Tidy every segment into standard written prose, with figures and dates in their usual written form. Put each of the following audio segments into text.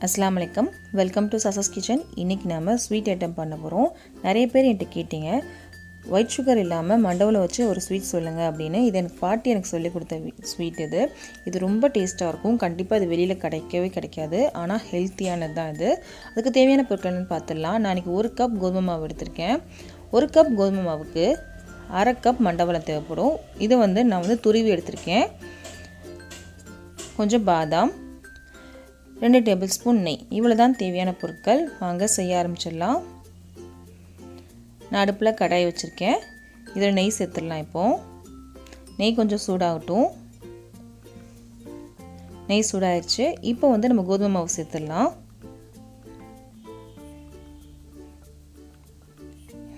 அஸ்ஸலாமு அலைக்கும். Welcome to Sasa's kitchen. இன்றைக்கி நம்ம ஸ்வீட் ஐட்டம் பண்ண போகிறோம். நிறைய பேர் என்கிட்ட கேட்டிங்க, ஒயிட் சுகர் இல்லாமல் மண்டவில் வச்சு ஒரு ஸ்வீட் சொல்லுங்கள் அப்படின்னு. இது எனக்கு பாட்டி எனக்கு சொல்லிக் கொடுத்த ஸ்வீட் இது ரொம்ப டேஸ்ட்டாக இருக்கும். கண்டிப்பாக இது வெளியில் கிடைக்காது, ஆனால் ஹெல்த்தியானது தான் இது. அதுக்கு தேவையான பொருட்கள்னு பார்த்துடலாம். நான் இன்றைக்கி 1 கப் கோதுமை மாவு எடுத்திருக்கேன். 1 கப் கோதுமை மாவுக்கு 1/2 கப் மண்டவெல்லம் தேவைப்படும். இதை நான் துருவி எடுத்திருக்கேன். கொஞ்சம் பாதாம், 2 டேபிள் ஸ்பூன் நெய், இவ்வளோ தான் தேவையான பொருட்கள். வாங்க செய்ய ஆரம்பிச்சிடலாம். நான் அடுப்பில் கடாய் வச்சுருக்கேன். இதில் நெய் சேர்த்துடலாம். இப்போது நெய் கொஞ்சம் சூடாகட்டும். நெய் சூடாகிடுச்சு. இப்போ நம்ம கோதுமை மாவு சேர்த்துடலாம்.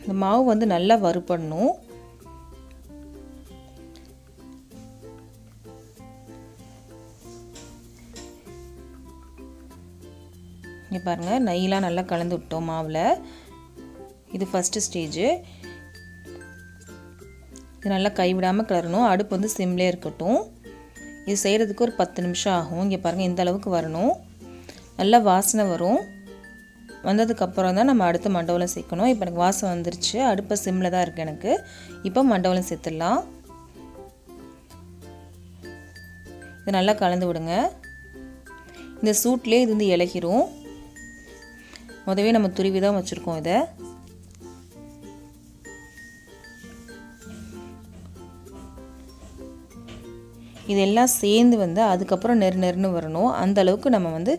இந்த மாவு நல்லா வறுபடணும். இங்கே பாருங்கள், நெய்லாம் நல்லா கலந்து விட்டோம் மாவில். இது ஃபஸ்ட்டு ஸ்டேஜு. இது நல்லா கைவிடாமல் கிளறணும். அடுப்பு சிம்லேயே இருக்கட்டும். இது செய்கிறதுக்கு ஒரு 10 நிமிஷம் ஆகும். இங்கே பாருங்கள், இந்த அளவுக்கு வரணும். நல்லா வாசனை வரும். வந்ததுக்கப்புறம் தான் நம்ம அடுத்து மண்டவெல்லம் சேர்க்கணும். இப்போ எனக்கு வாசனை வந்துருச்சு. அடுப்பை சிம்மில் தான் இருக்குது எனக்கு. இப்போ மண்டவெல்லம் சேர்த்துடலாம். இது நல்லா கலந்து விடுங்க. இந்த சூட்லேயே இது இலகிரும். முதவே நம்ம துருவி தான் வச்சுருக்கோம். இதை இதெல்லாம் சேர்ந்து அதுக்கப்புறம் நெருன்னு வரணும். அந்த அளவுக்கு நம்ம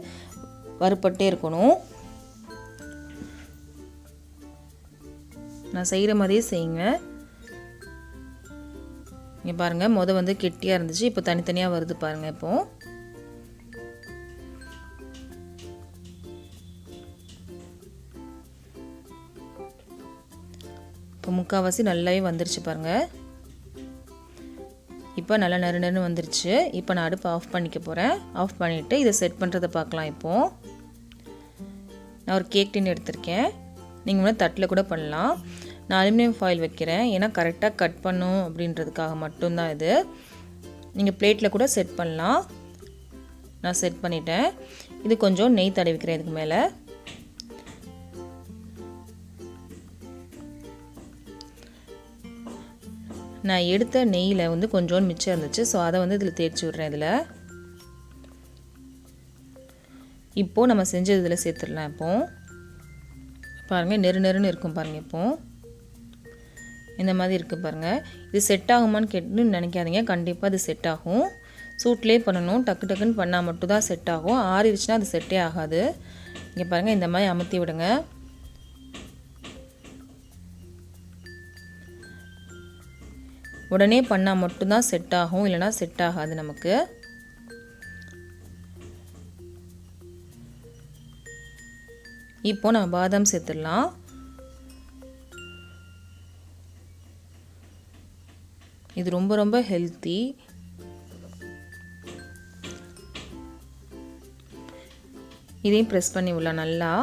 வறுபட்டே இருக்கணும். நான் செய்கிற மாதிரியே செய்யுங்க. இங்கே பாருங்கள், கெட்டியாக இருந்துச்சு. இப்போ தனித்தனியாக வருது பாருங்கள். இப்போது முக்கால்வாசி நல்லாவே வந்துருச்சு பாருங்கள். இப்போ நல்லா நெருன்னு வந்துருச்சு. இப்போ நான் அடுப்பு ஆஃப் பண்ணிக்க போகிறேன். ஆஃப் பண்ணிவிட்டு இதை செட் பண்ணுறதை பார்க்கலாம். இப்போது நான் ஒரு கேக் டின் எடுத்திருக்கேன். நீங்கள் தட்டில் கூட பண்ணலாம். நான் அலுமினியம் ஃபாயில் வைக்கிறேன். ஏன்னா கரெக்டாக கட் பண்ணும் அப்படின்றதுக்காக மட்டும்தான் இது. நீங்கள் பிளேட்டில் கூட செட் பண்ணலாம். நான் செட் பண்ணிட்டேன். இது கொஞ்சம் நெய் தடவிக்கிறேன் இதுக்கு மேலே. நான் எடுத்த நெய்யில் கொஞ்சோண்டு மிச்சம் இருந்துச்சு. ஸோ அதை இதில் தேய்ச்சி விட்றேன். இதில் இப்போது நம்ம செஞ்சது இதில் சேர்த்துடலாம். இப்போது பாருங்கள், நெருன்னு இருக்கும் பாருங்கள். இப்போது இந்த மாதிரி இருக்குது பாருங்கள். இது செட் ஆகுமான்னு கேட்டுன்னு நினைக்காதீங்க. கண்டிப்பாக இது செட் ஆகும். சூட்லேயே பண்ணணும். டக்குன்னு பண்ணால் மட்டும்தான் செட் ஆகும். ஆறிடுச்சுன்னா அது செட்டே ஆகாது. இங்கே பாருங்கள், இந்த மாதிரி அமுத்தி விடுங்க. உடனே பண்ணால் மட்டும்தான் செட் ஆகும், இல்லைனா செட் ஆகாது நமக்கு. இப்போ நம்ம பாதாம் சேர்த்துடலாம். இது ரொம்ப ஹெல்த்தி. இதையும் ப்ரெஸ் பண்ணி விடலாம் நல்லா.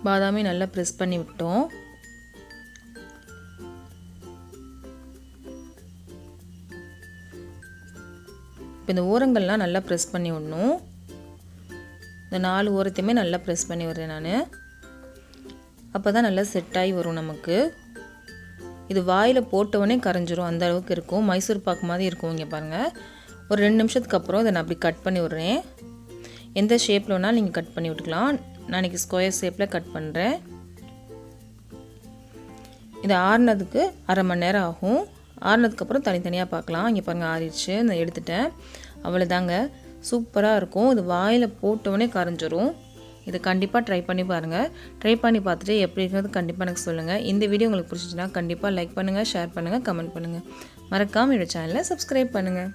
பாதாமே நல்லா ப்ரெஸ் பண்ணி விட்டோம். இப்போ இந்த ஓரங்கள்லாம் நல்லா ப்ரெஸ் பண்ணி விடணும். இந்த 4 ஓரத்தையுமே நல்லா ப்ரெஸ் பண்ணி விடுறேன் நான். அப்போ தான் நல்லா செட் ஆகி வரும் நமக்கு. இது வாயில் போட்டவுடனே கரைஞ்சிரும். அந்த அளவுக்கு இருக்கும். மைசூர் பாக்கு மாதிரி இருக்கும். இங்கே பாருங்கள், ஒரு 2 நிமிஷத்துக்கு அப்புறம் இதை நான் அப்படி கட் பண்ணி விட்றேன். எந்த ஷேப்பில் வேணாலும் நீங்கள் கட் பண்ணி விட்டுக்கலாம். நான் இன்றைக்கி ஸ்கொயர் ஷேப்பில் கட் பண்ணுறேன். இது ஆறுனதுக்கு 1/2 மணி நேரம் ஆகும். ஆறுனதுக்கப்புறம் தனித்தனியாக பார்க்கலாம். இங்கே பாருங்கள், ஆறிடுச்சு. நான் எடுத்துட்டேன். அவ்வளோதாங்க. சூப்பராக இருக்கும். இது வாயில் போட்டவுடனே கரைஞ்சிரும். இதை கண்டிப்பாக ட்ரை பண்ணி பாருங்கள். ட்ரை பண்ணி பார்த்துட்டு எப்படி இருக்கிறது கண்டிப்பாக எனக்கு சொல்லுங்கள். இந்த வீடியோ உங்களுக்கு பிடிச்சிச்சுன்னா கண்டிப்பாக லைக் பண்ணுங்கள், ஷேர் பண்ணுங்கள், கமெண்ட் பண்ணுங்கள். மறக்காமல் என்னோட சேனலை சப்ஸ்கிரைப் பண்ணுங்கள்.